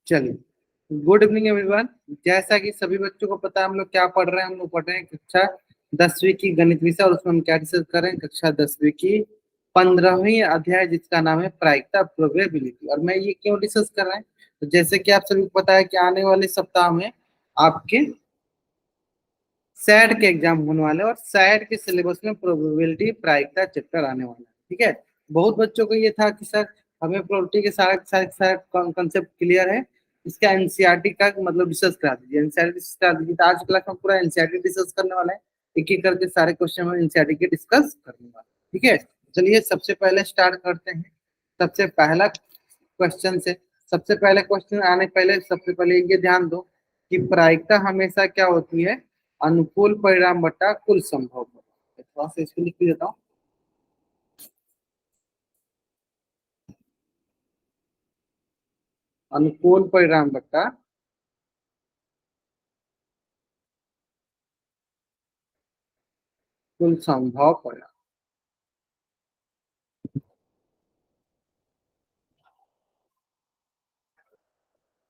चलिए, good evening everyone. जैसा कि सभी बच्चों को पता है, हम लोग क्या पढ़ रहे हैं। हम लोग पढ़ रहे हैं कक्षा 10वीं की गणित विषय, और उसमें हम क्या डिस्कस कर रहे हैं, कक्षा 10वीं की 15वीं अध्याय जिसका नाम है प्रायिकता, प्रोबेबिलिटी। और मैं ये क्यों डिस्कस कर रहे हैं, तो जैसे कि आप सभी को पता है कि आने वाले सप्ताह में आपके सैड के एग्जाम होने वाले हैं, और सैड के सिलेबस में प्रोबेबिलिटी प्रायिकता चैप्टर आने वाला है। ठीक है, बहुत बच्चों को ये था कि सर हमें प्रोबेबिलिटी के सारा सारा सारा कॉन्सेप्ट क्लियर है, इसका एनसीईआरटी का मतलब डिस्कस करा दीजिए, एनसीईआरटी डिस्कस करा दीजिए। तो आज क्लास में पूरा एनसीईआरटी डिस्कस करने वाला है, एक एक करके सारे क्वेश्चन में एनसीईआरटी के डिस्कस करने वाला है। ठीक है, चलिए सबसे पहले स्टार्ट करते हैं। सबसे पहला क्वेश्चन से, सबसे पहले क्वेश्चन आने पहले सबसे पहले ये ध्यान दो कि प्रायिकता हमेशा क्या होती है, अनुकूल परिणाम बटा कुल संभव परिणाम। थोड़ा सा इसको लिख देता हूँ। अनुकूल परिणाम बटा कुल संभव परिणाम।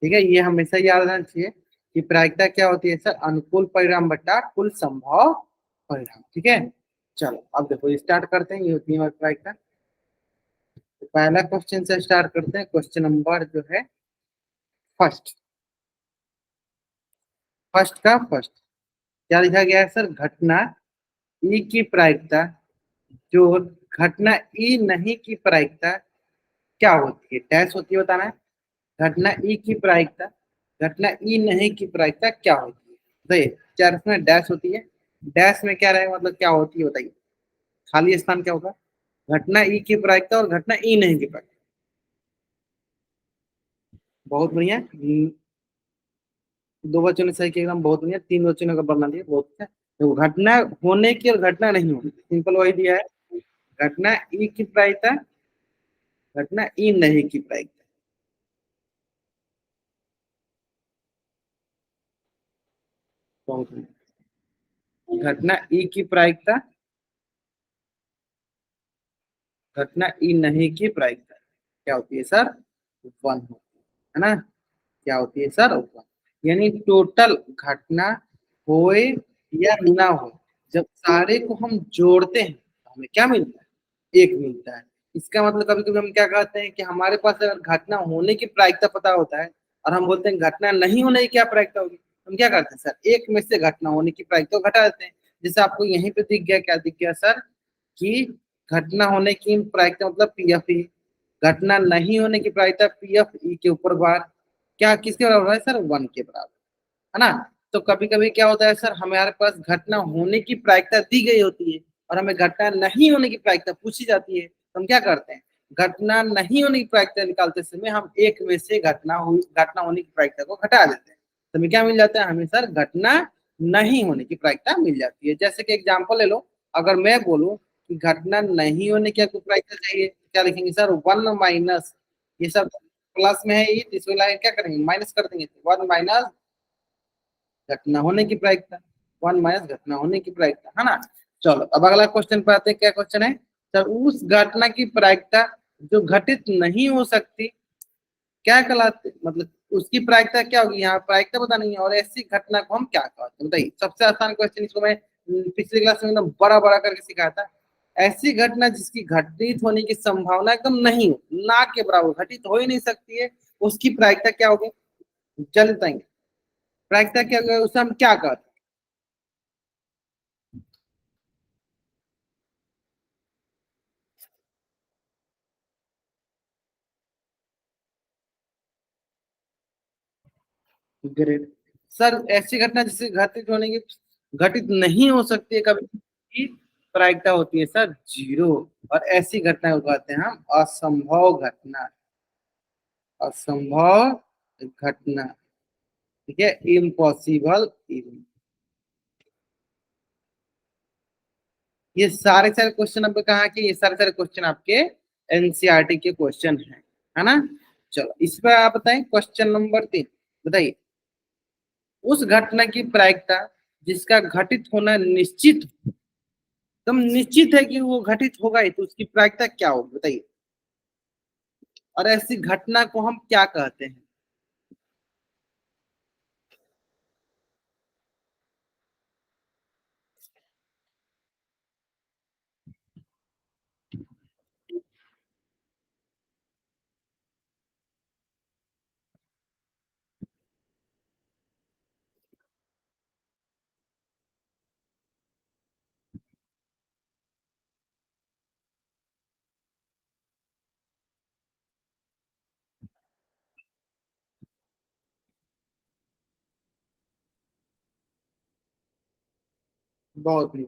ठीक है, ये हमेशा याद रहना चाहिए कि प्रायिकता क्या होती है सर, अनुकूल परिणाम बटा कुल संभव परिणाम। ठीक है, चलो अब देखो स्टार्ट करते हैं। ये होती है हमारी प्रायिकता। तो पहला क्वेश्चन से स्टार्ट करते हैं। क्वेश्चन नंबर जो है फर्स्ट, फर्स्ट का फर्स्ट क्या लिखा गया है सर, घटना ई की प्रायिकता जो घटना ई नहीं की प्रायिकता क्या होती है, डैश होती है, बताना है। घटना ई की प्रायिकता, घटना ई नहीं की प्रायिकता क्या होती है, बताइए। चार इसमें डैश होती है, डैश में क्या रहेगा, मतलब क्या होती है बताइए। खाली स्थान क्या होगा, घटना ई की प्रायिकता और घटना ई नहीं की प्रायिकता। बहुत बढ़िया, दो बच्चों ने सही किया, एकदम बहुत बढ़िया। तीन बच्चों ने अगर बना दिया बहुत अच्छा। देखो, घटना होने की और घटना नहीं होने की, सिंपल वही दिया है। घटना ई की प्रायिकता, घटना ई नहीं की प्रायिकता। बहुत बढ़िया। घटना ई की प्रायिकता, घटना ई नहीं की प्रायिकता क्या होती है सर, वन होती है ना। क्या होती है सर, वन। यानी टोटल घटना होए या ना हो, जब सारे को हम जोड़ते हैं तो हमें क्या मिलता है, एक मिलता है। इसका मतलब कभी कभी हम क्या कहते हैं कि हमारे पास अगर घटना होने की प्रायिकता पता होता है और हम बोलते हैं घटना नहीं होने की क्या प्रायिकता होगी, हम क्या करते हैं सर, एक में से घटना होने की प्रायिकता को घटा देते हैं। जैसे आपको यहीं पे दिख गया, क्या दिख गया सर, कि घटना होने की प्रायिकता मतलब पी एफ ई, घटना नहीं होने की प्रायिकता पी एफ ई के ऊपर बार क्या किसके बराबर है सर, वन के बराबर, है ना। तो कभी कभी क्या होता है सर, हमारे पास घटना होने की प्रायिकता दी गई होती है और हमें घटना नहीं होने की प्रायिकता पूछी जाती है, तो हम क्या करते हैं, घटना नहीं होने की प्रायिकता निकालते समय हम एक में से घटना होने की प्रायिकता को घटा देते हैं, तो हमें क्या मिल जाता है, हमें सर घटना नहीं होने की प्रायिकता मिल जाती है। जैसे कि एग्जाम्पल ले लो, अगर मैं बोलूं कि घटना नहीं होने की आपको प्रायिकता चाहिए, तो क्या लिखेंगे सर, वन माइनस, ये सब प्लस में है, ये इसको लाके क्या करेंगे, माइनस कर देंगे, वन माइनस घटना होने की प्रायिकता, वन माइनस घटना होने की प्रायिकता, है ना। चलो अब अगला क्वेश्चन पे आते हैं। क्या क्वेश्चन है सर, उस घटना की प्रायिकता जो घटित नहीं हो सकती क्या कहलाती, मतलब उसकी प्रायिकता क्या होगी, यहाँ प्रायिकता पता नहीं है, और ऐसी घटना को हम क्या कहते हैं बताइए। सबसे आसान क्वेश्चन, इसको मैं पिछली क्लास में एकदम बड़ा बड़ा करके सिखाया था। ऐसी घटना जिसकी घटित होने की संभावना एकदम नहीं हो, ना के बराबर, घटित हो ही नहीं सकती है, उसकी प्रायिकता क्या होगी, जल्द बताएंगे। प्रायिकता क्या होगी, उसे हम क्या कहते हैं, ग्रेट। सर ऐसी घटना जिससे घटित होने की, घटित नहीं हो सकती है कभी, की प्रायिकता होती है सर जीरो। और ऐसी घटना को कहते हैं हम असंभव घटना, असंभव घटना। ठीक है, इम्पॉसिबल इवेंट। ये सारे सारे क्वेश्चन आपको कहा कि ये सारे सारे क्वेश्चन आपके एनसीईआरटी के क्वेश्चन है ना। चलो इस पर आप बताएं, क्वेश्चन नंबर 3 बताइए। उस घटना की प्रायिकता जिसका घटित होना निश्चित, एकदम निश्चित है कि वो घटित होगा ही, तो उसकी प्रायिकता क्या होगी बताइए। और ऐसी घटना को हम क्या कहते हैं, बहुत नहीं।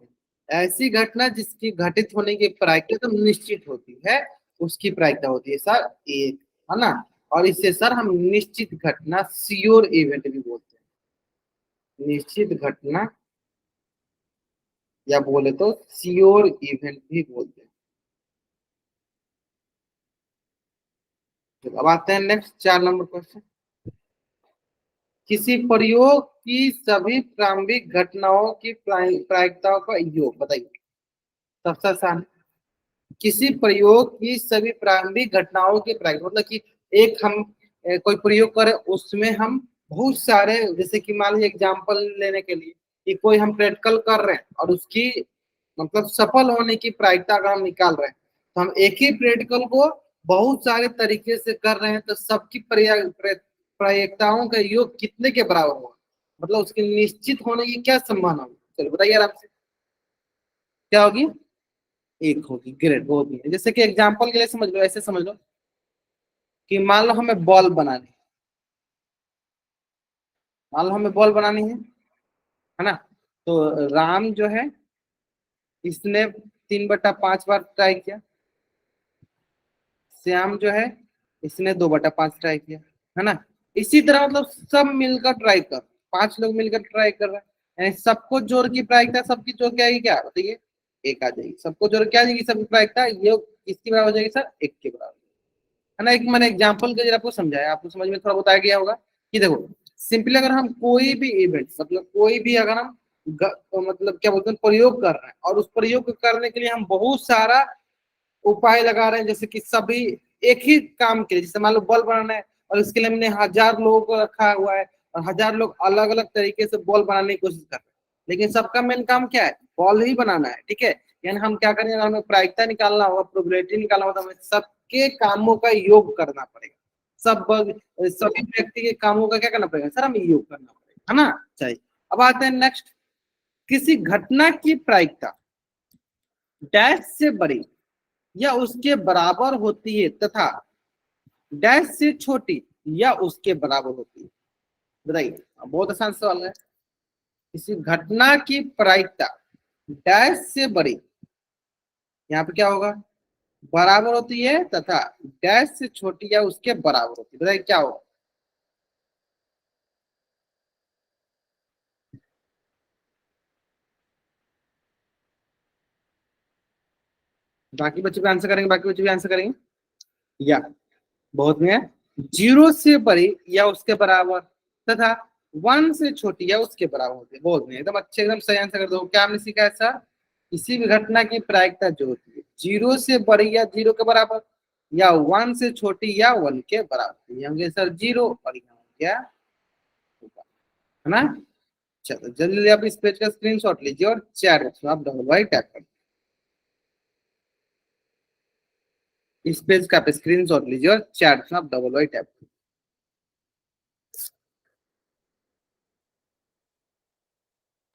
ऐसी घटना जिसकी घटित होने की प्रायिकता तो निश्चित होती है, उसकी प्रायिकता होती है सर एक, है ना। और इससे सर हम निश्चित घटना श्योर इवेंट भी बोलते हैं, निश्चित घटना या बोले तो श्योर इवेंट भी बोलते हैं। चलो, अब आते हैं नेक्स्ट 4 नंबर क्वेश्चन। किसी प्रयोग की सभी प्रारंभिक घटनाओं की प्रायिकताओं का योग बताइए। सबसे आसान, किसी प्रयोग की सभी प्रारंभिक घटनाओं की प्रायिकता मतलब कि एक हम कोई प्रयोग करें उसमें हम बहुत सारे, जैसे कि मान लीजिए एग्जाम्पल लेने के लिए कि कोई हम प्रैक्टिकल कर रहे हैं और उसकी मतलब सफल होने की प्रायिकता अगर हम निकाल रहे हैं, तो हम एक ही प्रैक्टिकल को बहुत सारे तरीके से कर रहे हैं, तो सबकी प्रायिकताओं का योग कितने के बराबर होगा, मतलब उसके निश्चित होने की क्या संभावना होगी। चलो बताइए आराम से, क्या होगी। एक होगी, ग्रेट, बहुत ही। जैसे कि एग्जांपल के लिए समझ लो, ऐसे समझ लो कि मान लो हमें बॉल बनानी है, मान लो हमें बॉल बनानी है ना। तो राम जो है इसने 3/5 बार ट्राई किया, श्याम जो है इसने 2/5 ट्राई किया, है ना। इसी तरह मतलब सब मिलकर ट्राई कर, 5 लोग मिलकर ट्राई कर रहे हैं, यानी सबको जोड़ की प्रायिकता, सबकी जोड़ के आएगी क्या बताइए, एक आ जाएगी। सबको जोड़ के आ जाएगी, सबकी प्रायिकता ये किसकी बराबर हो जाएगी सर, एक के बराबर, है ना। एक मैंने एग्जांपल के जरिए आपको समझाया, आपको समझ में थोड़ा बताया गया होगा कि देखो सिंपली अगर हम कोई भी इवेंट मतलब कोई भी अगर हम मतलब क्या बोलते हैं प्रयोग कर रहे हैं, और उस प्रयोग को करने के लिए हम बहुत सारा उपाय लगा रहे हैं, जैसे कि सभी एक ही काम के लिए, जैसे मान लो बॉल बनाना है और इसके लिए हमने 1000 लोगों को रखा हुआ है, और 1000 लोग अलग अलग तरीके से बॉल बनाने की कोशिश कर रहे हैं, लेकिन सबका मेन काम क्या है, बॉल ही बनाना है, ठीक है। यानी हम क्या करेंगे, हमें प्रायिकता निकालना होगा, प्रोबेबिलिटी निकालना होगा, तो हमें सबके कामों का योग करना पड़ेगा, सब सभी व्यक्ति के कामों का क्या करना पड़ेगा सर, हमें योग करना पड़ेगा, है ना। चाहिए। अब आते हैं नेक्स्ट, किसी घटना की प्रायिकता डैश से बड़ी या उसके बराबर होती है तथा डैश से छोटी या उसके बराबर होती है, बताइए। बहुत आसान सवाल है। किसी घटना की प्रायिकता डैश से बड़ी, यहाँ पे क्या होगा, बराबर होती है तथा डैश से छोटी या उसके बराबर होती है, बताइए क्या होगा। बाकी बच्चे भी आंसर करेंगे, बाकी बच्चे भी आंसर करेंगे, या बहुत में है, 0 से बड़ी या उसके बराबर तथा 1 से छोटी या उसके बराबर होती है, बहुत में एकदम अच्छे, एकदम सही आंसर कर दो। क्या हमने सीखा है सर, किसी भी घटना की प्रायिकता जो होती है 0 से बड़ी या 0 के बराबर, या 1 से छोटी या 1 के बराबर, ये होंगे सर 0 और ये होंगे क्या, है ना। चलो जल्दी जल्दी आप इस पेज का स्क्रीनशॉट लीजिए और चैट बॉक्स में आप डबल वाई टैप कर, इस पेज का आप स्क्रीनशॉट लीजिए और चैट बॉक्स में आप डबल वाई टैप,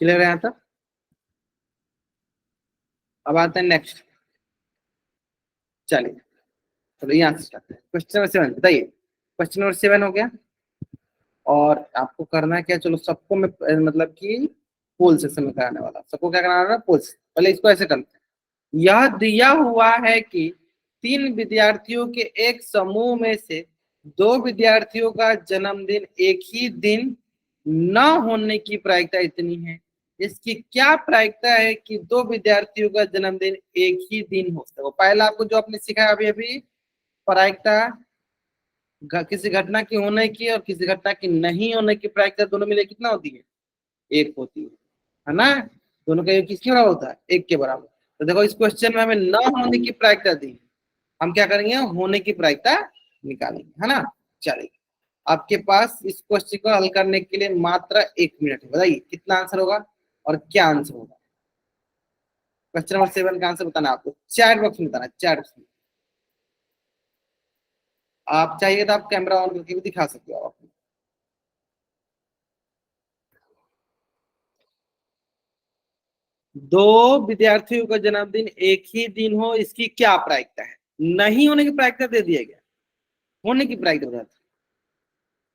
क्लियर है यहाँ तक। अब आते हैं नेक्स्ट, चलिए, चलो यहाँ से स्टार्ट है, क्वेश्चन नंबर 7 बताइए। क्वेश्चन नंबर 7 हो गया, और आपको करना है क्या, चलो सबको मैं मतलब कि पोल सेक्शन में कराने वाला, सबको क्या कराना है, पोल। पहले इसको ऐसे करते हैं, यह दिया हुआ है कि 3 विद्यार्थियों के एक समूह में से 2 विद्यार्थियों का जन्मदिन एक ही दिन न होने की प्रायिकता इतनी है, इसकी क्या प्रायिकता है कि 2 विद्यार्थियों का जन्मदिन एक ही दिन हो। तो पहला आपको जो आपने सीखा अभी अभी, प्रायिकता किसी घटना की होने की और किसी घटना की नहीं होने की प्रायिकता दोनों मिले कितना होती है, एक होती है ना। दोनों का योग किसके बराबर होता है, एक के बराबर। तो देखो इस क्वेश्चन में हमें न होने की प्रायिकता दी है, हम क्या करेंगे, होने की प्रायिकता निकालेंगे, है ना। चलिए, आपके पास इस क्वेश्चन को हल करने के लिए मात्र 1 मिनट है, बताइए कितना आंसर होगा और क्या आंसर होगा। क्वेश्चन नंबर 7 का आंसर बताना आपको, चैट बॉक्स में बताना, चैट बॉक्स में। आप चाहिए तो आप कैमरा ऑन करके भी दिखा सकते हो आप। 2 विद्यार्थियों का जन्मदिन एक ही दिन हो, इसकी क्या प्रायिकता है, नहीं होने की प्रायिकता दे दिया गया, होने की प्रायिकता बता,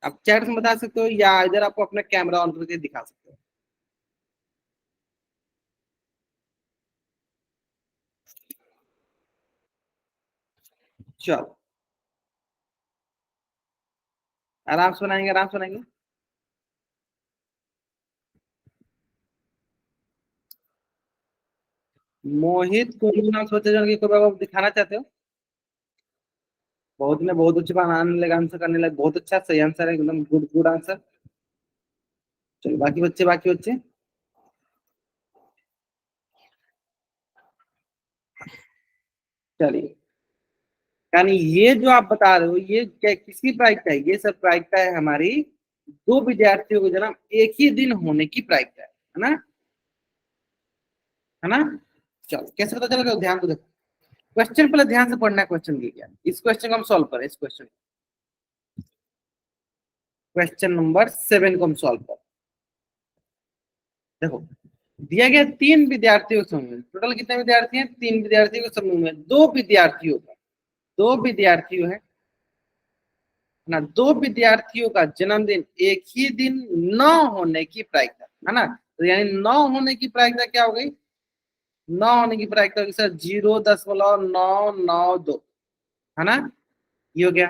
आप चैट में बता सकते हो या इधर आपको अपना कैमरा ऑन करके दिखा सकते हो। चलो आराम से बनाएंगे, आराम से बनाएंगे। मोहित कुंडू नाम सोचे जो कि कोई बाबा दिखाना चाहते हो। बहुत ने बहुत अच्छे बनाने लगे, आंसर करने लगे, बहुत अच्छा, सही आंसर है एकदम, गुड गुड आंसर। चलो बाकी बच्चे, बाकी बच्चे। चलिए, यानी ये जो आप बता रहे हो ये क्या, किसकी प्रायिकता है? ये सब प्रायिकता है हमारी दो विद्यार्थियों को जन्म एक ही दिन होने की प्रायिकता है ना? है ना? चलो कैसे पता चलेगा, ध्यान तो देखो। क्वेश्चन पहले ध्यान से पढ़ना है, क्वेश्चन की क्या, इस क्वेश्चन को हम सॉल्व करें, इस क्वेश्चन, क्वेश्चन नंबर 7 को हम सॉल्व करें। देखो, दिया गया तीन विद्यार्थियों के समूह में, टोटल कितने विद्यार्थी हैं? तीन विद्यार्थियों के समूह में दो विद्यार्थियों का, दो विद्यार्थियों है ना, दो विद्यार्थियों का जन्मदिन एक ही दिन न होने की प्रायिकता है ना, तो यानी न होने की प्रायिकता क्या हो गई? न होने की प्रायिकता होगी सर 0.992, है ना? ये हो गया,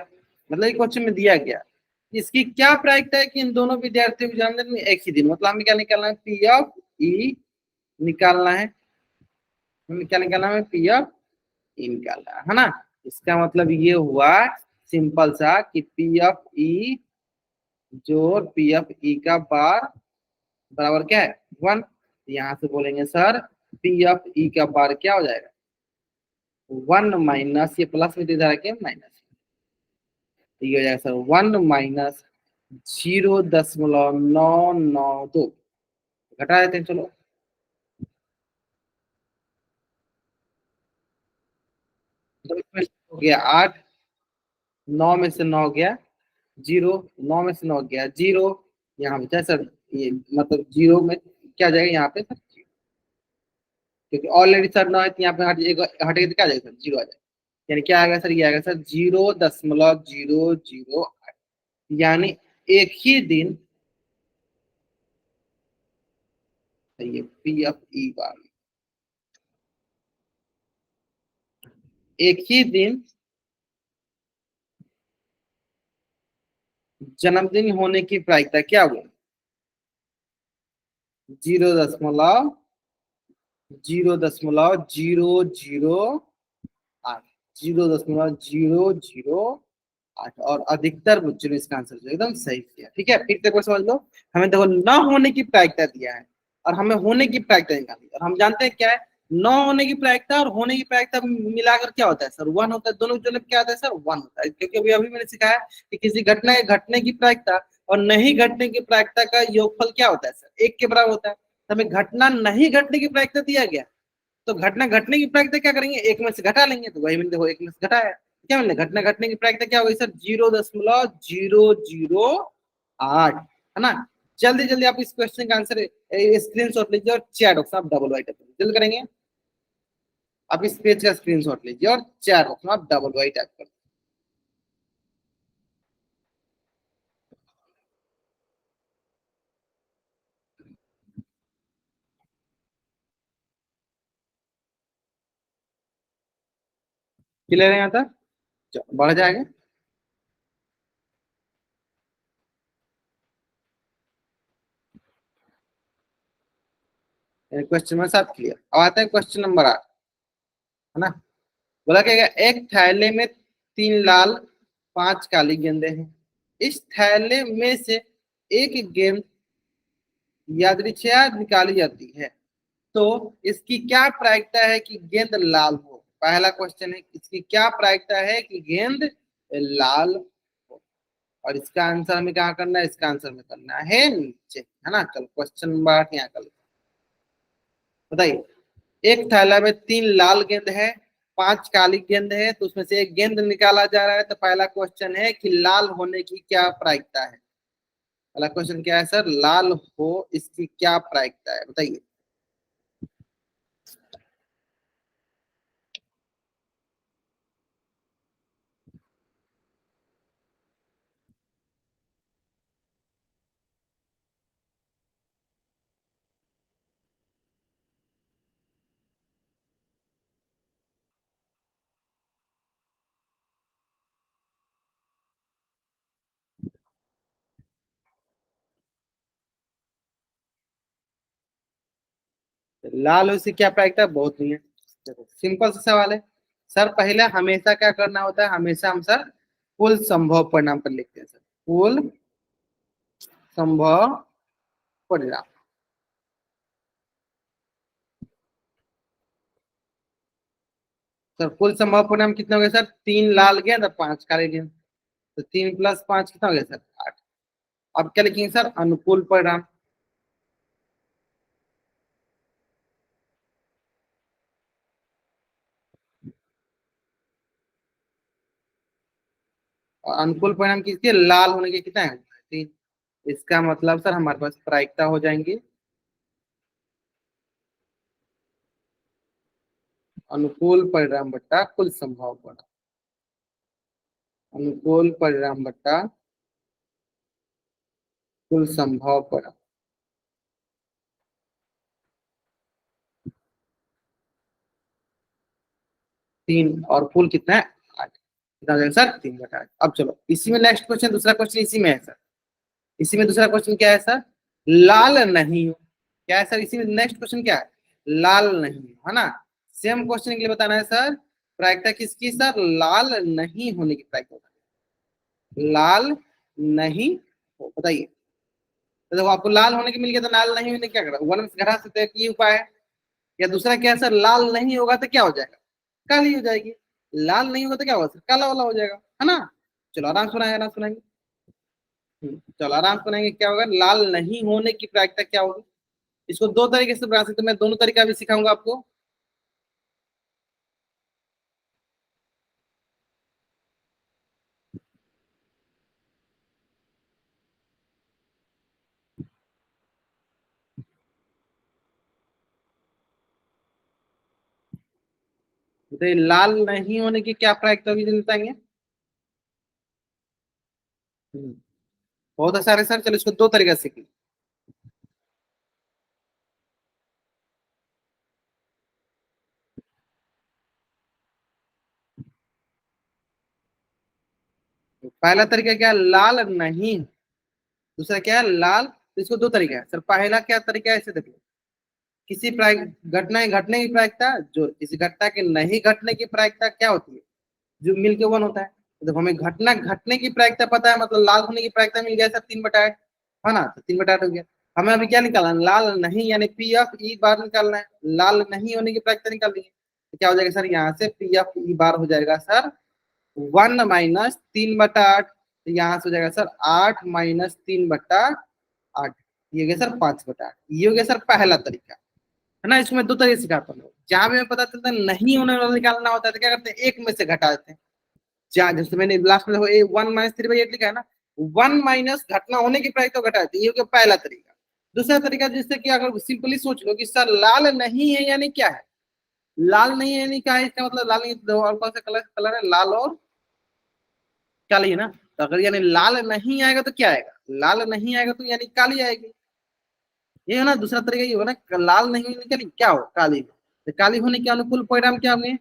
मतलब एक क्वेश्चन में दिया गया इसकी क्या प्रायिकता है कि इन दोनों विद्यार्थियों के जन्मदिन में एक ही दिन, मतलब हमें क्या निकालना है? पी ऑफ ई निकालना है, हमें क्या निकालना है? पी ऑफ ई निकालना है ना? इसका मतलब ये हुआ सिंपल सा कि पी ऑफ ई जोड़ पी ऑफ ई का बार बराबर क्या है? 1। यहां से बोलेंगे सर पी ऑफ ई का बार क्या हो जाएगा? 1 माइनस, ये प्लस में इधर आके माइनस, तो ये हो जाएगा सर 1 माइनस 0.992, घटा देते हैं चलो। तो इसमें हो गया 8, 9 में से 9 गया जीरो, 9 में से 9 गया जीरो, यहाँ बचा सर ये, मतलब जीरो में क्या जाएगा यहाँ पे सर? क्योंकि ऑलरेडी सर 9 है तो यहाँ पे हटेगा तो क्या आ जाएगा सर? जीरो आ जाएगा। यानी क्या आएगा सर? ये आएगा सर 0.008, यानी एक ही दिन, ये पी एफ ई बार, एक ही दिन जन्मदिन होने की प्रायिकता क्या हुई? 0.008, 0.008, और अधिकतर बच्चों ने इसका आंसर जो एकदम सही किया। ठीक है, फिर देखो समझ लो, हमें देखो न होने की प्रायिकता दिया है और हमें होने की प्रायिकता निकालनी है, और हम जानते हैं क्या है न होने की प्रायिकता और होने की प्रायिकता मिलाकर क्या होता है सर? 1 होता है, दोनों जो क्या होता है सर? 1 होता है, क्योंकि अभी अभी मैंने सिखाया कि किसी घटना के घटने की प्रायिकता और नहीं घटने की प्रायिकता का योगफल क्या होता है सर? एक के बराबर होता है। तो हमें घटना नहीं घटने की प्रायिकता दिया गया, तो घटना घटने की प्रायिकता क्या करेंगे? एक में से घटा लेंगे, तो वही मैंने देखो एक में से घटाया, क्या मिले? घटना घटने की प्रायिकता क्या होगी सर? 0.008, है ना? जल्दी जल्दी आप इस क्वेश्चन का आंसर स्क्रीन शॉट लीजिए और चैट बॉक्स में आप डबल वाइट जल्द करेंगे। आप इस पेज का स्क्रीन शॉट लीजिए और चैट बॉक्स में आप डबल वाइट टाइप कर, क्लियर है यहाँ तक? बढ़ जाएगा। क्वेश्चन में सब क्लियर। अब आता है क्वेश्चन नंबर 8, है ना? बोला क्या, एक थैले में 3 लाल 5 काली गेंदें हैं, इस थैले में से एक गेंद यादृच्छिया निकाली जाती है, तो इसकी क्या प्रायिकता है कि गेंद लाल हो? पहला क्वेश्चन है, इसकी क्या प्रायिकता है कि गेंद लाल हो? और इसका आंसर हमें क्या करना है? इसका आंसर में करना है नीचे, है ना? चलो क्वेश्चन नंबर 8 यहाँ कर लेते हैं। बताइए, एक थैला में 3 लाल गेंद है, 5 काली गेंद है, तो उसमें से एक गेंद निकाला जा रहा है, तो पहला क्वेश्चन है कि लाल होने की क्या प्रायिकता है? पहला क्वेश्चन क्या है सर? लाल हो इसकी क्या प्रायिकता है, बताइए। लाल होने से क्या प्रायिकता, बहुत नहीं है। देखो सिंपल सा सवाल है सर। पहले हमेशा क्या करना होता है, हमेशा हम सर कुल संभव परिणाम पर लिखते हैं सर। कुल संभव परिणाम। सर कुल संभव परिणाम कितने हो गए सर, 3 लाल गया तो 5 काले गए, तो 3 + 5 कितना हो गया सर, 8। अब क्या लिखेंगे सर, अनुकूल परिणाम। और अनुकूल परिणाम किसके, लाल होने के कितना है, 3। इसका मतलब सर हमारे पास प्रायिकता हो जाएंगे अनुकूल परिणाम बट्टा कुल संभव परिणाम। अनुकूल परिणाम बट्टा कुल संभव परिणाम। 3 और कुल कितना है, 8। कितना हो जाएगा सर, 3/8। अब चलो इसी में नेक्स्ट क्वेश्चन, दूसरा क्वेश्चन इसी में है सर। इसी में दूसरा क्वेश्चन क्या है सर, लाल नहीं हो। क्या है सर, इसी में नेक्स्ट क्वेश्चन क्या है, लाल नहीं हो, है ना। सेम क्वेश्चन के लिए बताना है सर, प्रायिकता किसकी सर, लाल नहीं होने की प्रायिकता। लाल नहीं हो, बताइए। तो देखो आपको लाल होने की मिल गया, तो लाल नहीं होने क्या करा, वन से घटा सकते हैं, ये उपाय है। या दूसरा क्या है सर, लाल नहीं होगा तो क्या हो जाएगा, काली हो जाएगी। लाल नहीं होगा तो क्या होगा सर, काला वाला हो जाएगा, है ना। चलो आराम से सुनाएंगे, आराम से सुनाएंगे। चलो आराम से सुनाएंगे, क्या होगा, लाल नहीं होने की प्रायिकता क्या होगी। इसको दो तरीके से बना सकते हैं, मैं दोनों तरीका भी सिखाऊंगा आपको। तो लाल नहीं होने की क्या प्रायिकता होगी बताएंगे। हम्म, बहुत आसान है सर, चलो इसको दो तरीके से सीखें। पहला तरीका क्या है, लाल नहीं। दूसरा क्या है, लाल। तो इसको दो तरीका है सर। पहला क्या तरीका है, ऐसे देखो, किसी घटना के घटने की प्रायिकता, जो किसी घटना के नहीं घटने की प्रायिकता क्या होती है, जो मिल के 1 होता है। तो देखो हमें घटना घटने की प्रायिकता पता है, मतलब लाल होने की प्रायिकता मिल गया सर 3/8, है ना। तो 3/8 हो गया। हमें अभी क्या निकालना है, लाल नहीं, यानी P(e)बार निकालना है। लाल नहीं होने की प्रायिकता निकालनी है, तो क्या हो जाएगा सर, यहाँ से P(e)बार हो जाएगा सर 1 - 3/8। तो यहाँ से हो जाएगा सर 8 - 3/8। ये हो गया सर 5/8। ये हो गया सर पहला तरीका, है ना। इसमें दो तरीके सिखाता हूँ, जहां भी हमें पता चलता है नहीं होने वाला निकालना होता है तो क्या करते हैं, एक में से घटा देते हैं। जहाँ जैसे मैंने लास्ट में देखो 1 - 3/8 लिखा है ना, 1 - घटना होने की प्रायिकता घटा देते हैं। ये हो गया पहला तरीका। दूसरा तरीका, जिससे कि अगर सिंपली सोच लो कि सर लाल नहीं है यानी क्या है, लाल नहीं है यानी क्या है, इसका मतलब लाल नहीं, दो और कौन सा कलर कलर है, लाल और काली, है ना। तो अगर यानी लाल नहीं आएगा तो क्या आएगा, लाल नहीं आएगा तो यानी काली आएगी। ये है ना दूसरा तरीका, ये होगा ना, लाल नहीं होने का क्या हो, काली हो। तो काली होने के अनुकूल परिणाम क्या होंगे,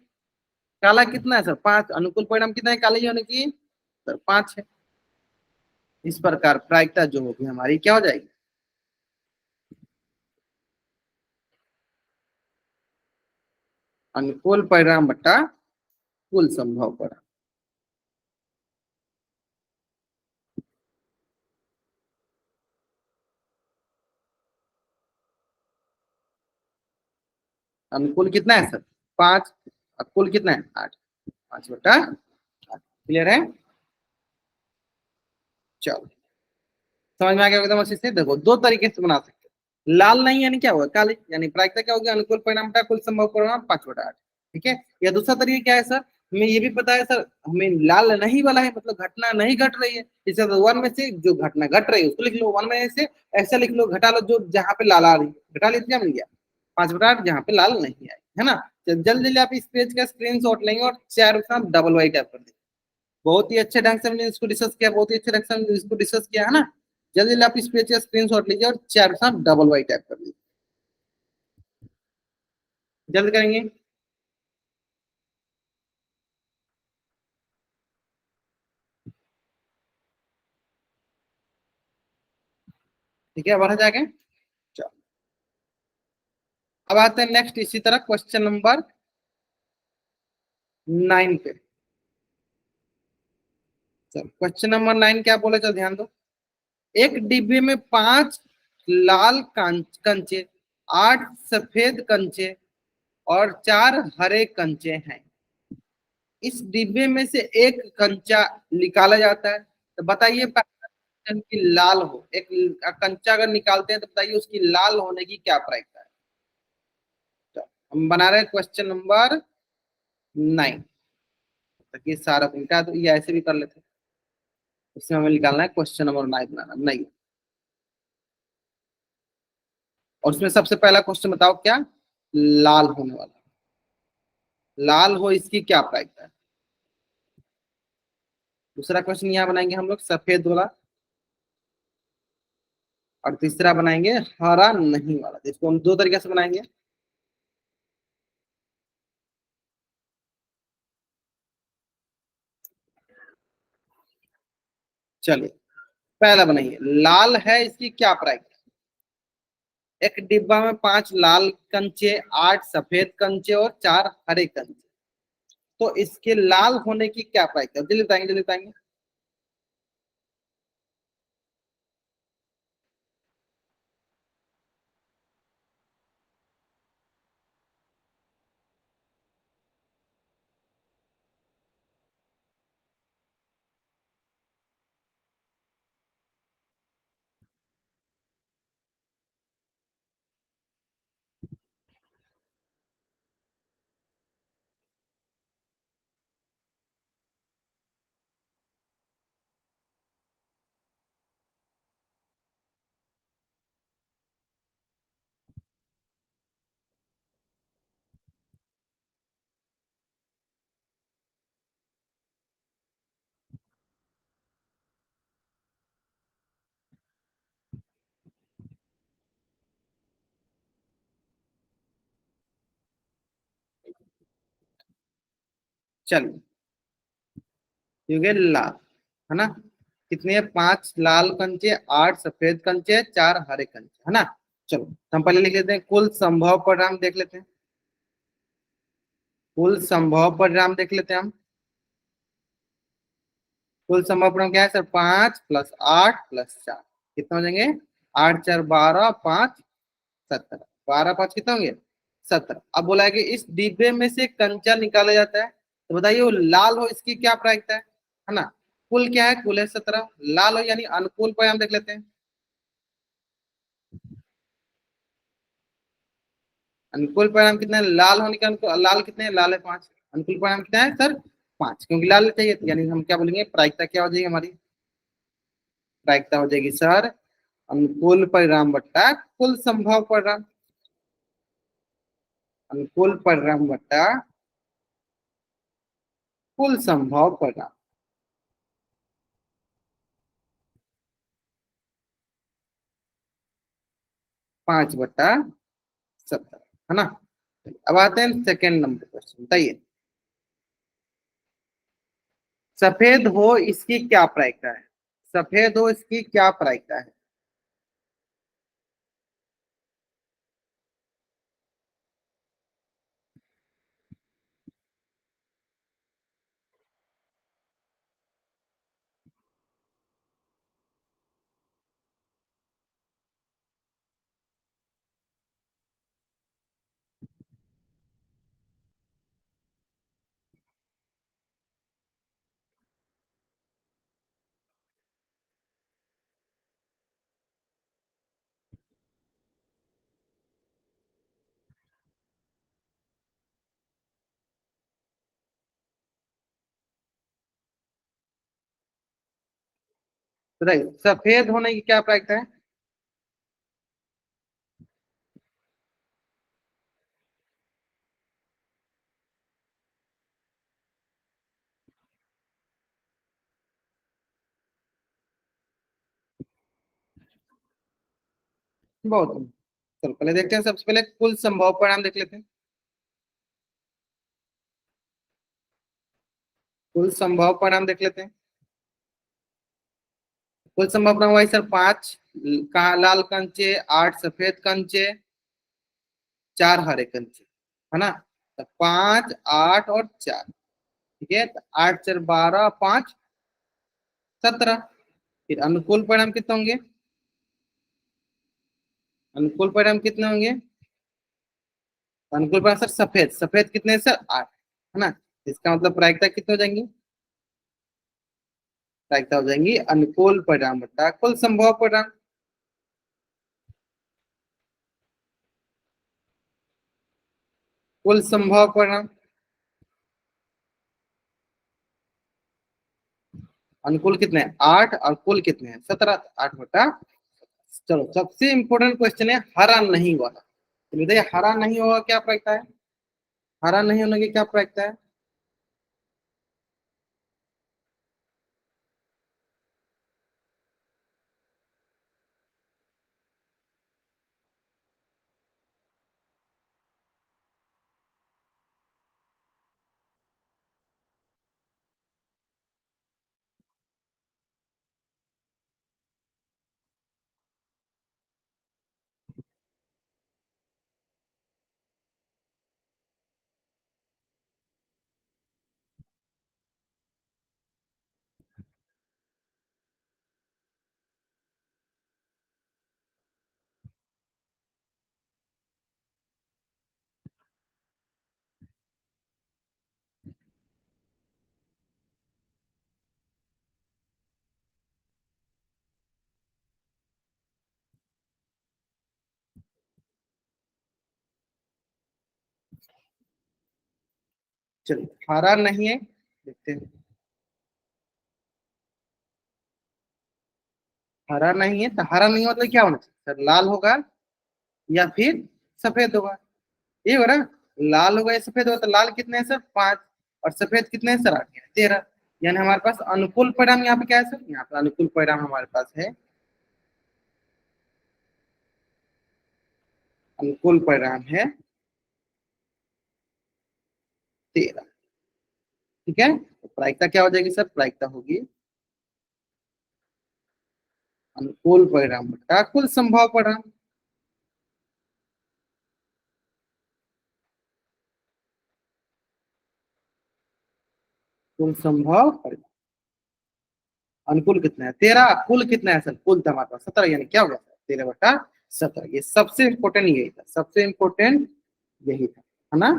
काला कितना है सर, 5। अनुकूल परिणाम कितना है काली होने की, सर 5 है। इस प्रकार प्रायिकता जो होगी हमारी क्या हो जाएगी, अनुकूल परिणाम बट्टा कुल संभव परिणाम। अनुकूल कितना है सर, 5। और कुल कितना है, 8। 5/8। क्लियर है। चलो समझ में आ गया एकदम अच्छे से। देखो दो तरीके से बना सकते हैं। लाल नहीं यानी क्या होगा, काली, यानी प्रायिकता क्या होगी, अनुकूल परिणाम का कुल संभव परिणाम 5/8। ठीक है। या दूसरा तरीका क्या है सर, हमें ये भी पता है सर, हमें लाल नहीं वाला है, मतलब घटना नहीं घट रही है, इसे तो 1 में से जो घटना घट रही है उसको लिख लो, 1 में से ऐसा लिख लो, घटा लो जो जहाँ पे लाल आ रही है, घटा ली तो क्या मिल गया, 5/8, जहाँ पे लाल नहीं आई, है ना। तो जल्दी जल्दी आप इस पेज का स्क्रीन शॉट लेंगे और चारों के साथ डबल वाई टैप कर देंगे। बहुत ही अच्छे ढंग से हमने इसको डिस्कस किया, बहुत ही अच्छे ढंग से हमने इसको डिस्कस किया, है ना। जल्दी जल्दी आप इस पेज का स्क्रीनशॉट लीजिए और चार के साथ डबल वाई टैप कर लीजिए। जल्द करेंगे। ठीक है, बढ़ा जाके। चलो। अब आते हैं नेक्स्ट इसी तरह क्वेश्चन नंबर 9 पे। चल क्वेश्चन नंबर 9 क्या बोले, चल ध्यान दो। एक डिब्बे में 5 लाल कंचे, 8 सफेद कंचे और 4 हरे कंचे हैं। इस डिब्बे में से एक कंचा निकाला जाता है, तो बताइए की लाल हो, एक कंचा अगर निकालते हैं तो बताइए उसकी लाल होने की क्या प्रायिकता है। तो हम बना रहे हैं क्वेश्चन नंबर 9। ताकि सारा उल्टा, तो ये ऐसे भी कर लेते हैं। इसमें हमें निकालना है क्वेश्चन नंबर 9 बनाना नहीं। और उसमें सबसे पहला क्वेश्चन बताओ क्या, लाल होने वाला, लाल हो इसकी क्या प्रायिकता है। दूसरा क्वेश्चन यहाँ बनाएंगे हम लोग सफेद वाला, और तीसरा बनाएंगे हरा नहीं वाला। इसको हम दो तरीके से बनाएंगे। चलिए पहला बनाइए, लाल है इसकी क्या प्राइस। एक डिब्बा में 5 लाल कंचे, 8 सफेद कंचे और 4 हरे कंचे, तो इसके लाल होने की क्या प्राइस है, जल्दी बताएंगे जल्दी बताएंगे। चलिए क्योंकि लाल है ना, कितने, 5 लाल कंचे, 8 सफेद कंचे, 4 हरे कंचे, है ना। चलो तो हम पहले लिख लेते हैं, कुल संभव परिणाम देख लेते हैं। कुल संभव परिणाम देख लेते हैं हम। कुल संभव परिणाम क्या है सर, 5 + 8 + 4 कितना हो जाएंगे, 8 4 12, 5 17, 12 5 कितना होंगे 17। अब बोला है कि इस डिब्बे में से कंचा निकाला जाता है, तो बताइए वो लाल हो इसकी क्या प्रायिकता है ना। कुल क्या है, कुल है 17, लाल हो यानी अनुकूल परिणाम देख लेते हैं। अनुकूल परिणाम कितना है, लाल होने का अनुकूल, लाल कितने हैं, लाल है 5, अनुकूल परिणाम कितना है सर 5, क्योंकि लाल चाहिए, यानी हम क्या बोलेंगे, प्रायिकता क्या हो जाएगी हमारी, प्रायिकता हो जाएगी सर अनुकूल परिणाम बट्टा कुल संभव परिणाम। अनुकूल परिणाम बट्टा कुल संभव परिणाम, 5/17, है ना। अब आते हैं सेकेंड नंबर क्वेश्चन, बताइए सफेद हो इसकी क्या प्रायिकता है। सफेद हो इसकी क्या प्रायिकता है। बताइए सफेद होने की क्या प्रायिकता है। बहुत, चलो पहले देखते हैं, सबसे पहले कुल संभव परिणाम देख लेते हैं। कुल संभव परिणाम देख लेते हैं। कुल संभव परिणाम हुआ सर 5 लाल कंचे, 8 सफेद कंचे, 4 हरे कंचे, है ना। तो 5, 8 और 4, ठीक है। तो 8 4 12, 5 17। फिर अनुकूल परिणाम कितने होंगे? अनुकूल परिणाम कितने होंगे? अनुकूल परिणाम सर सफेद, सफेद कितने हैं सर? 8, है ना। इसका मतलब प्रायिकता कितने हो जाएंगी? प्रायिकता हो जाएंगी अनुकूल परिणाम बटा कुल संभव परिणाम। कुल संभव परिणाम अनुकूल कितने हैं? 8 और कुल कितने हैं? 17। 8 बटा। चलो सबसे इंपॉर्टेंट क्वेश्चन है हरा नहीं वाला। तो बताइए हरा नहीं होगा क्या प्रायिकता है? हरा नहीं होने की क्या प्रायिकता है? चलिए हरा नहीं है, देखते हैं। हरा नहीं है तो हरा नहीं मतलब क्या होना चाहिए सर? लाल होगा या फिर सफेद होगा, ये हो ना। लाल होगा या सफेद होगा। तो लाल कितने हैं सर? 5। और सफेद कितने हैं सर? 8 यानी 13। यानी हमारे पास अनुकूल परिणाम यहाँ पे क्या है सर? यहाँ पे अनुकूल परिणाम हमारे पास है, अनुकूल परिणाम है 13। ठीक है। तो प्रायिकता क्या हो जाएगी सर? प्रायिकता होगी अनुकूल परिणाम बटा कुल संभव परिणाम। कुल संभव परिणाम अनुकूल कितना है? 13। कुल कितना है सर? कुल था हमारे पास 17, यानी क्या होगा सर? 13 बटा 17। ये सबसे इंपॉर्टेंट यही था, सबसे इंपॉर्टेंट यही था, है ना।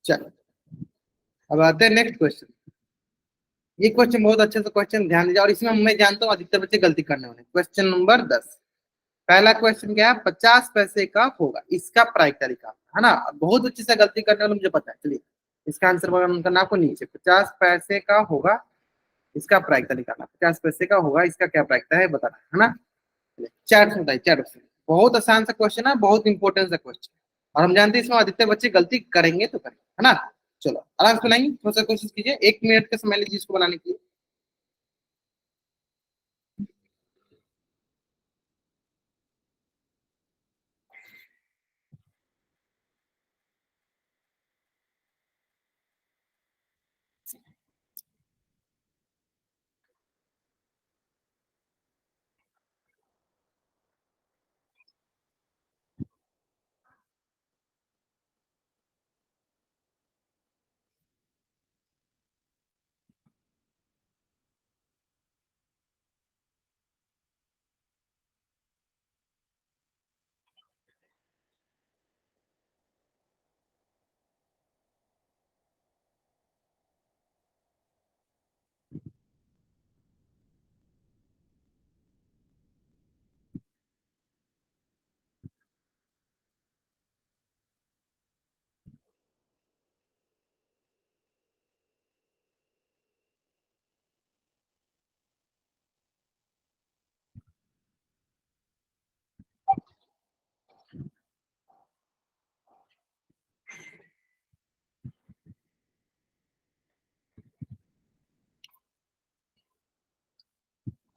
चलो अब आते हैं नेक्स्ट क्वेश्चन। ये क्वेश्चन बहुत अच्छे से क्वेश्चन ध्यान दीजिए, और इसमें मैं जानता हूँ अधिकतर बच्चे गलती करने वाले। Question number 10। पहला क्वेश्चन क्या है? 50 पैसे का होगा, इसका प्रायिकता निकालना है ना। बहुत अच्छे से गलती करने वाले मुझे पता है। चलिए इसका आंसर बगल उनका नाम को नीचे, 50 पैसे का होगा इसका प्रायिकता निकालना। 50 पैसे का होगा इसका क्या प्रायिकता है बताना, है ना। चलिए चैट में बताइए, चैट में। बहुत आसान सा क्वेश्चन है, बहुत इंपॉर्टेंट सा क्वेश्चन, और हम जानते हैं इसमें अधिकतर बच्चे गलती करेंगे तो करेंगे, है ना। चलो आराम से बनाइए, थोड़ा सा कोशिश कीजिए, 1 मिनट का समय लीजिए इसको बनाने के लिए।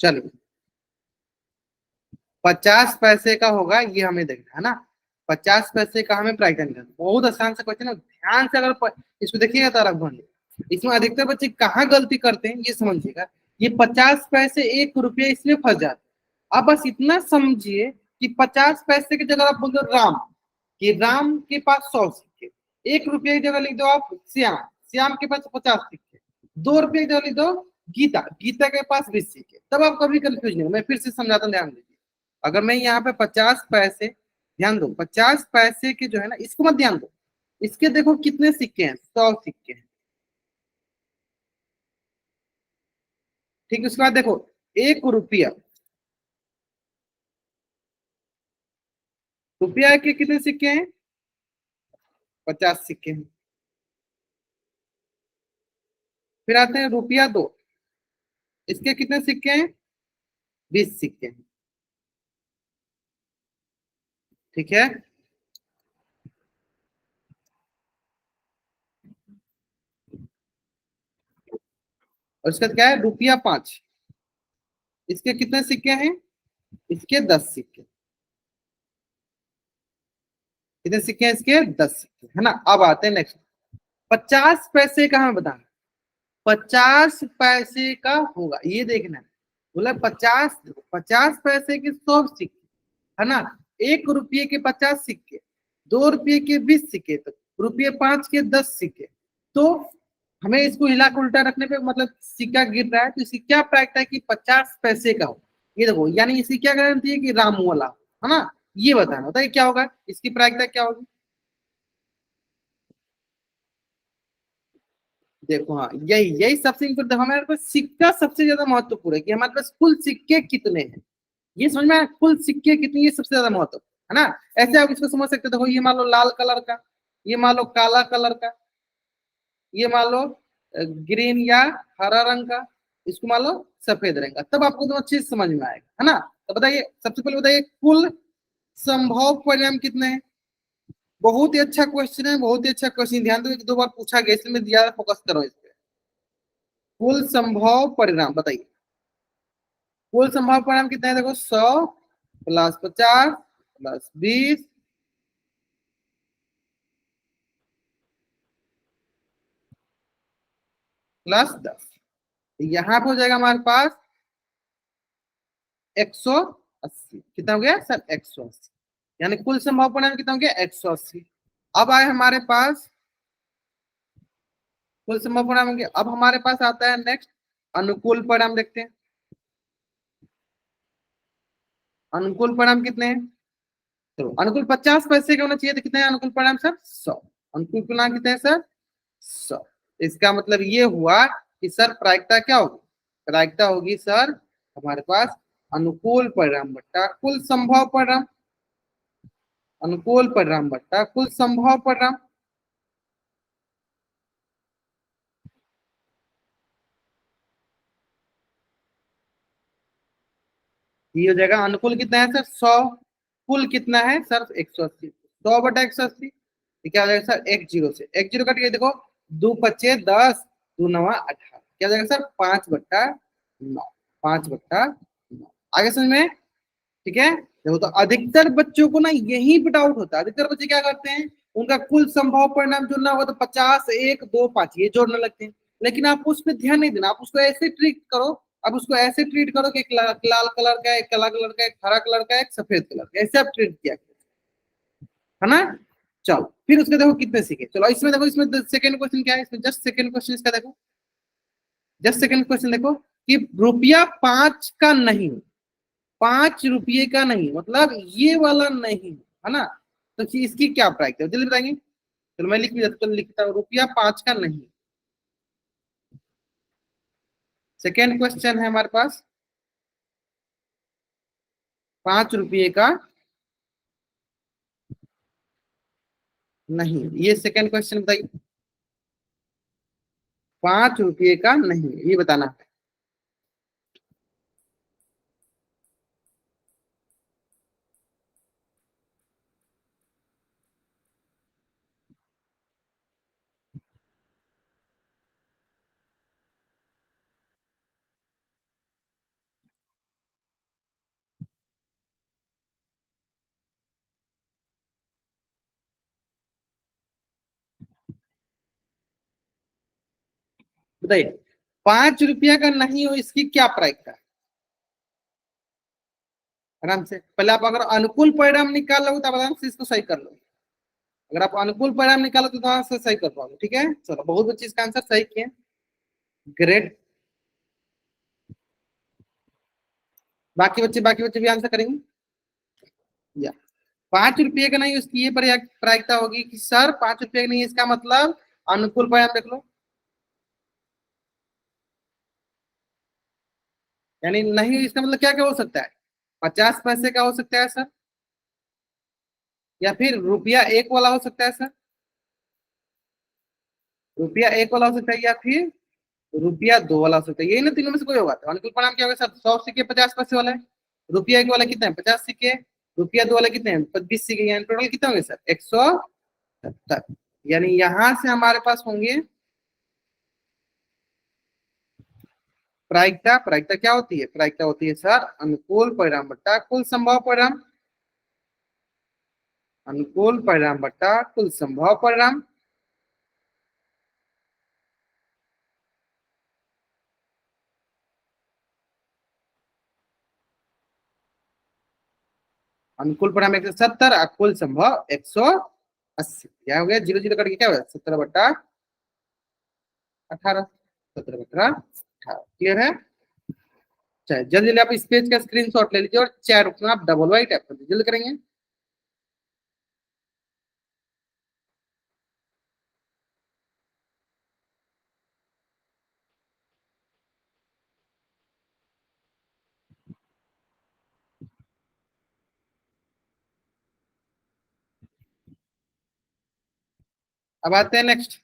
चलो, 50 पैसे का होगा, ये हमें देखना है ना। 50 पैसे का हमें प्राइस करना है। बहुत आसान सा क्वेश्चन है, ध्यान से अगर इसको देखिएगा तो रघुवन, इसमें अधिकतर बच्चे कहाँ गलती करते हैं ये समझिएगा। ये 50 पैसे 1 रुपये इसमें फंस जाते हैं। आप बस इतना समझिए कि 50 पैसे की जगह आप बोल दो राम, कि राम के पास 100 सिक्के। 1 रुपये की जगह लिख दो आप श्याम, श्याम के पास 50 सिक्के। 2 रुपये की जगह लिख दो गीता, गीता के पास 20 सिक्के। तब आप कभी कंफ्यूज नहीं हो। मैं फिर से समझाता हूँ, ध्यान दीजिए। अगर मैं यहाँ पे 50 पैसे, ध्यान दो 50 पैसे के जो है ना, इसको मत ध्यान दो, इसके देखो कितने सिक्के हैं, 100 सिक्के हैं। ठीक है, उसके बाद देखो 1 रुपया, रुपया के कितने सिक्के हैं, 50 सिक्के हैं। फिर आते हैं रुपया 2, इसके कितने सिक्के हैं, 20 सिक्के हैं। ठीक है, और इसका क्या है, रुपया 5, इसके कितने सिक्के हैं, इसके 10 सिक्के। कितने सिक्के हैं इसके, 10 सिक्के, है ना। अब आते हैं नेक्स्ट, 50 पैसे का हमें बताना। 50 पैसे का होगा, ये देखना है। बोला 50 पैसे के 100 सिक्के, है ना। 1 रुपये के 50 सिक्के, 2 रुपये के 20 सिक्के, तो रुपये 5 के 10 सिक्के। तो हमें इसको हिला के उल्टा रखने पे मतलब सिक्का गिर रहा है, तो इसकी क्या प्रायिकता है कि 50 पैसे का हो। ये देखो, यानी इसकी क्या गारंटी है कि राम वाला, है ना। ये बताना, बताइए क्या होगा, इसकी प्रायिकता क्या होगी। देखो, हाँ, यही यही सबसे इम्पोर्टेंट, हमारे पास सिक्का सबसे ज्यादा महत्वपूर्ण है कि हमारे पास कुल सिक्के कितने हैं। ये समझ में आया, कुल सिक्के कितने, ये सबसे ज्यादा महत्व है ना। ऐसे आप इसको समझ सकते हो, देखो ये मान लो लाल कलर का, ये मान लो काला कलर का, ये मान लो ग्रीन या हरा रंग का, इसको मान लो सफेद रंग का। तब आपको तो अच्छे से समझ में आएगा, है ना। तो बताइए, सबसे पहले बताइए कुल संभव परिणाम कितने हैं। बहुत ही अच्छा क्वेश्चन है, बहुत ही अच्छा क्वेश्चन, ध्यान दो, 2 बार पूछा गया, इसलिए ज्यादा फोकस करो इस पे। कुल संभव परिणाम बताइए, कुल संभव परिणाम कितने हैं, देखो 100 + 50 + 20 +10। यहाँ पे हो जाएगा हमारे पास 180। कितना हो गया सर, 180। यानी कुल संभव परिणाम कितना हो गया, 180। अब आए हमारे पास कुल संभव परिणाम हो गया। अब हमारे पास आता है नेक्स्ट अनुकूल परिणाम, देखते हैं अनुकूल परिणाम कितने हैं। तो अनुकूल 50 पैसे के होना चाहिए, तो कितने हैं अनुकूल परिणाम सर, 100। अनुकूल परिणाम कितने हैं सर, 100। इसका मतलब ये हुआ कि सर प्रायिकता क्या होगी, प्रायिकता होगी सर हमारे पास अनुकूल परिणाम बट्टा कुल संभव परिणाम, अनुकूल परिणाम बट्टा कुल संभव परिणाम। ये हो जाएगा अनुकूल कितना है सर, 100। कुल कितना है सर, 180। 100/180, ये क्या हो जाएगा सर, 1 जीरो से 1 जीरो कट गया, देखो 2 × 5 = 10, 2 × 9 = 18, क्या हो जाएगा सर, 5/9, 5/9। आगे समझ में, ठीक है। देखो, तो अधिकतर बच्चों को ना यही पे डाउट होता है। अधिकतर बच्चे क्या करते हैं, उनका कुल संभव परिणाम जोड़ना होगा तो 50, 1, 2, 5 ये जोड़ने लगते हैं। लेकिन आप उस पर ध्यान नहीं देना, आप उसको ऐसे ट्रीट करो। अब उसको ऐसे ट्रीट करो कि एक लाल कलर का, एक काला कलर का, एक हरा कलर का, एक सफेद कलर का, ऐसे आप ट्रीट किया करो, है ना। चलो, फिर उसके देखो कितने सीखे। चलो इसमें देखो, इसमें सेकंड क्वेश्चन क्या है, इसमें जस्ट सेकंड क्वेश्चन इसका देखो, जस्ट सेकंड क्वेश्चन देखो कि रुपया 5 का नहीं, 5 रुपये का नहीं, मतलब ये वाला नहीं, है ना। तो इसकी क्या प्राइस है, जल्दी बताएंगे। चलो मैं लिख भी देता, चलो लिखता हूँ, रुपया 5 का नहीं। सेकेंड क्वेश्चन है हमारे पास, 5 रुपये का नहीं, ये सेकेंड क्वेश्चन बताइए। 5 रुपये का नहीं, ये बताना है। बताइए, 5 रुपया का नहीं हो इसकी क्या प्रायिकता है? आराम से पहले आप अगर अनुकूल परिणाम निकाल लो तो आप आराम से इसको सही कर लो। अगर आप अनुकूल परिणाम निकालो तो आराम से सही कर पाओगे। ठीक है, चलो बहुत अच्छी, इसका आंसर सही किए। ग्रेट। बाकी बच्चे भी आंसर करेंगे। या 5 रुपये का नहीं उसकी ये प्रायिकता होगी कि सर 5 रुपये का नहीं, इसका मतलब अनुकूल परिणाम देख लो। यानी नहीं, इसका मतलब क्या क्या हो सकता है? 50 पैसे का हो सकता है सर, या फिर रुपया 1 वाला हो सकता है सर, रुपया 1 वाला हो सकता है, या फिर रुपया 2 वाला हो सकता है। यही ना तीनों में से कोई होगा। तो अनुकूल परिणाम क्या होगा सर? 100 सिक्के 50 पैसे वाला है। रुपया 1 वाला कितना है? 50 सिक्के। रुपया 2 वाला कितने हैं? 20 सिक्के। यानी टोटल कितना होंगे सर? 170। यानी यहां से हमारे पास होंगे प्रायिकता। प्रायिकता क्या होती है? प्रायिकता होती है सर अनुकूल परिणाम बट्टा कुल संभव परिणाम। अनुकूल परिणाम बट्टा कुल संभव परिणाम। अनुकूल परिणाम 170 और कुल संभव 180। क्या हो गया? जीरो जीरो करके क्या हो गया? 17/18। 17/18। क्लियर है? चलिए जल्दी जल्दी आप इस पेज का स्क्रीनशॉट ले लीजिए और चार रुपये आप डबल वाई टैप कर दीजिए। जल्दी करेंगे। अब आते हैं नेक्स्ट।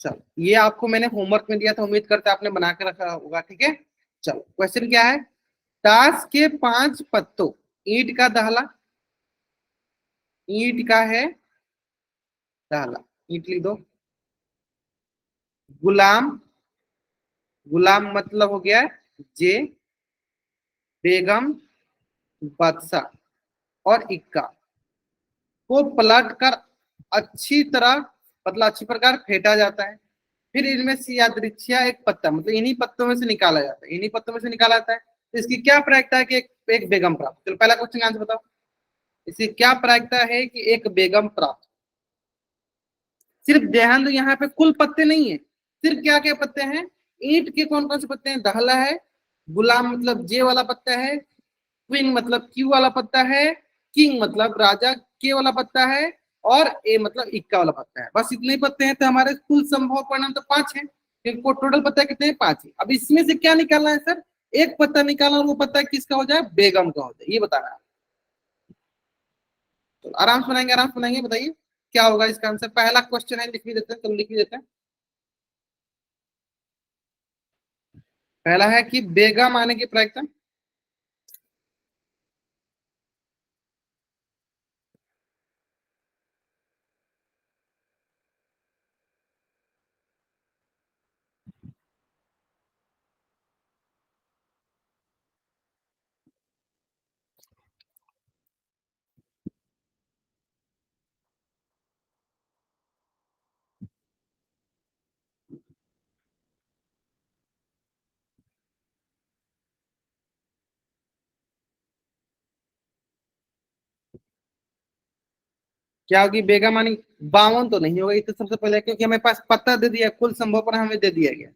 चलो ये आपको मैंने होमवर्क में दिया था, उम्मीद करता आपने बना के रखा होगा। ठीक है, चलो क्वेश्चन क्या है? ताश के 5 पत्तों, ईंट का दहला, ईंट का है दहला, ईंट लिख दो। गुलाम, गुलाम मतलब हो गया जे, बेगम, बादशाह और इक्का को पलट कर अच्छी तरह, मतलब अच्छी प्रकार फेंटा जाता है। फिर इनमें से यादृच्छिया एक पत्ता, मतलब इन्हीं पत्तों में से निकाला जाता है, इन्हीं पत्तों में से निकाला जाता है। तो इसकी क्या प्रायिकता है कि एक बेगम प्राप्त? चलो पहला क्वेश्चन आंसर बताओ। इसकी क्या प्रायिकता है कि एक बेगम प्राप्त? सिर्फ ध्यान दो, यहाँ पे कुल पत्ते नहीं है, सिर्फ क्या क्या पत्ते हैं? ईंट के कौन कौन से पत्ते हैं? दहला है, गुलाम मतलब जे वाला पत्ता है, क्वीन मतलब क्यू वाला पत्ता है, किंग मतलब राजा के वाला पत्ता है, और ए मतलब इक्का वाला पत्ता है। बस इतने ही पत्ते हैं। तो हमारे कुल संभव परिणाम तो 5 है, क्योंकि टोटल पत्ता कितने हैं? 5 है। अब इसमें से क्या निकालना है सर? एक पत्ता निकालना, और वो पत्ता किसका हो जाए? बेगम का हो जाए, ये बताना है। तो आराम से बनाएंगे, आराम से बनाएंगे। बताइए क्या होगा इसका आंसर? पहला क्वेश्चन है, लिख भी देते हैं, तुम लिख भी देते हैं। पहला है कि बेगम आने की प्रायिकता। क्या होगी बेगम आनी? 52 तो नहीं होगा ये तो सबसे पहले, क्योंकि हमें पास पत्ता दे दिया, कुल संभव पर हमें दे दिया गया।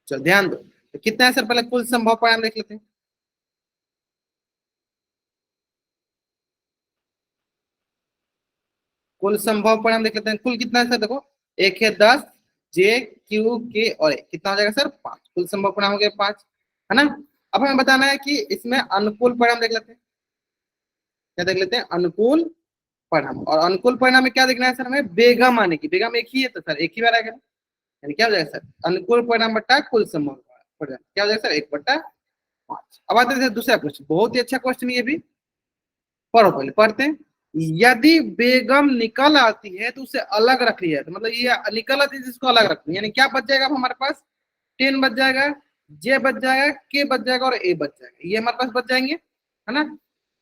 चलो ध्यान दो, तो कितना है सर? पहले कुल संभव परिणाम देख लेते हैं। कुल संभव परिणाम देख लेते हैं। कुल कितना है सर? देखो, एक है 10, जे क्यू के और ए, कितना हो जाएगा सर? 5। कुल संभव परिणाम हो गया 5, है ना? अब हमें बताना है कि इसमें अनुकूल परिणाम देख लेते हैं। क्या देख लेते हैं? अनुकूल परिणाम। और अनुकूल परिणाम में क्या देखना है सर? हमें बेगम आने की। बेगम एक ही है तो सर एक ही बार आएगा, यानी क्या हो जाएगा सर? अनुकूल परिणाम बट्टा कुल संभव परिणाम क्या हो जाएगा सर? 1/5। अब आते हैं दूसरा क्वेश्चन, बहुत ही अच्छा क्वेश्चन ये भी। पढ़ो, पहले पढ़ते हैं। यदि बेगम निकल आती है तो उसे अलग रख लिया, तो मतलब ये निकल आती है जिसको अलग रखनी है, यानी क्या बच जाएगा अब हमारे पास? 10 बच जाएगा, जे बच जाएगा, के बच जाएगा और ए बच जाएगा। ये हमारे पास बच जाएंगे, है ना?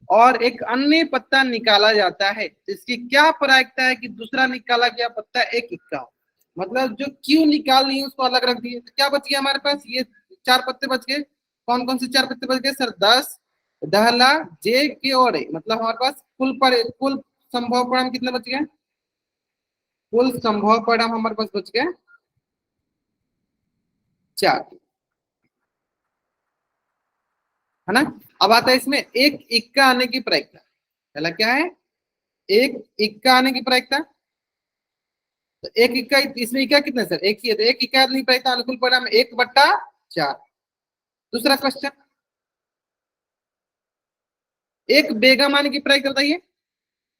और एक अन्य पत्ता निकाला जाता है, तो इसकी क्या प्रायिकता है कि दूसरा निकाला गया पत्ता एक इक्का हो। मतलब जो क्यू निकाल ली उसको अलग रख दिए, तो क्या बच गया हमारे पास, ये चार पत्ते बच गए। कौन कौन से चार पत्ते बच गए सर, 10, दहला, जे के और ए। मतलब हमारे पास कुल संभव परिणाम कितने बच गए, कुल संभव परिणाम हमारे पास बच गए 4, है ना। अब आता है इसमें एक इक्का आने की प्रायिकता। पहला क्या है, एक इक्का आने की प्रायिकता। तो एक इक्का, इसमें इक्का कितने सर, एक ही है, तो एक इक्का आने की प्रायिकता अनुकूल परिणाम 1/4। दूसरा क्वेश्चन, एक बेगम आने की प्रायिकता बताइए,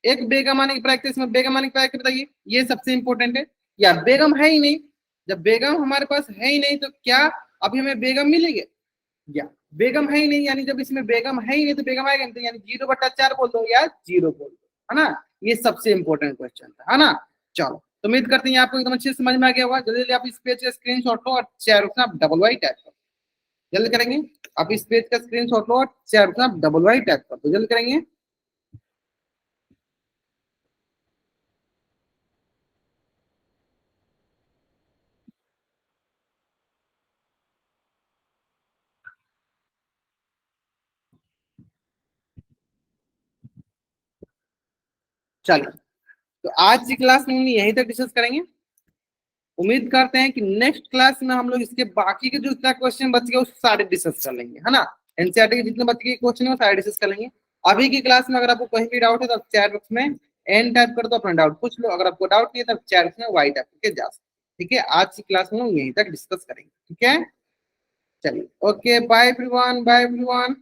एक बेगम आने की प्रायिकता, इसमें बेगम आने की प्रायिकता बताइए, ये सबसे इंपॉर्टेंट है। या बेगम है ही नहीं, जब बेगम हमारे पास है ही नहीं तो क्या अभी हमें बेगम मिलेगी, या बेगम है ही नहीं, यानी जब इसमें बेगम है ही नहीं तो बेगम आएगा नहीं, तो यानी 0/4 बोल दो या 0 बोल दो, है ना। ये सबसे इंपॉर्टेंट क्वेश्चन था, है ना। चलो, तो उम्मीद करते हैं आपको एकदम अच्छे से समझ में आ गया होगा। जल्दी जल्दी आप इस पेज का स्क्रीनशॉट लो और शेयर रखना, आप डबल वाई टैप करो, जल्द करेंगे। आप इस पेज का स्क्रीनशॉट लो और शेयर रखना, आप डबल वाई टैप कर दो, जल्द करेंगे। चलिए, तो आज की क्लास में हम यहीं तक डिस्कस करेंगे। उम्मीद करते हैं कि नेक्स्ट क्लास में हम लोग इसके बाकी के जो इतना क्वेश्चन बच गए उस सारे डिस्कस कर लेंगे, है ना। एनसीईआरटी के जितने बच गए क्वेश्चन है वो सारे डिस्कस कर लेंगे। अभी की क्लास में अगर आपको कहीं भी डाउट है तो आप चैट बॉक्स में एन टाइप कर दो, अपना डाउट पूछ लो। अगर आपको डाउट नहीं है तो चैट बॉक्स में वाई टाइप करके जा सकते, ठीक है। आज की क्लास में हम यहीं तक डिस्कस करेंगे, ठीक है। चलिए, okay, bye everyone, bye everyone.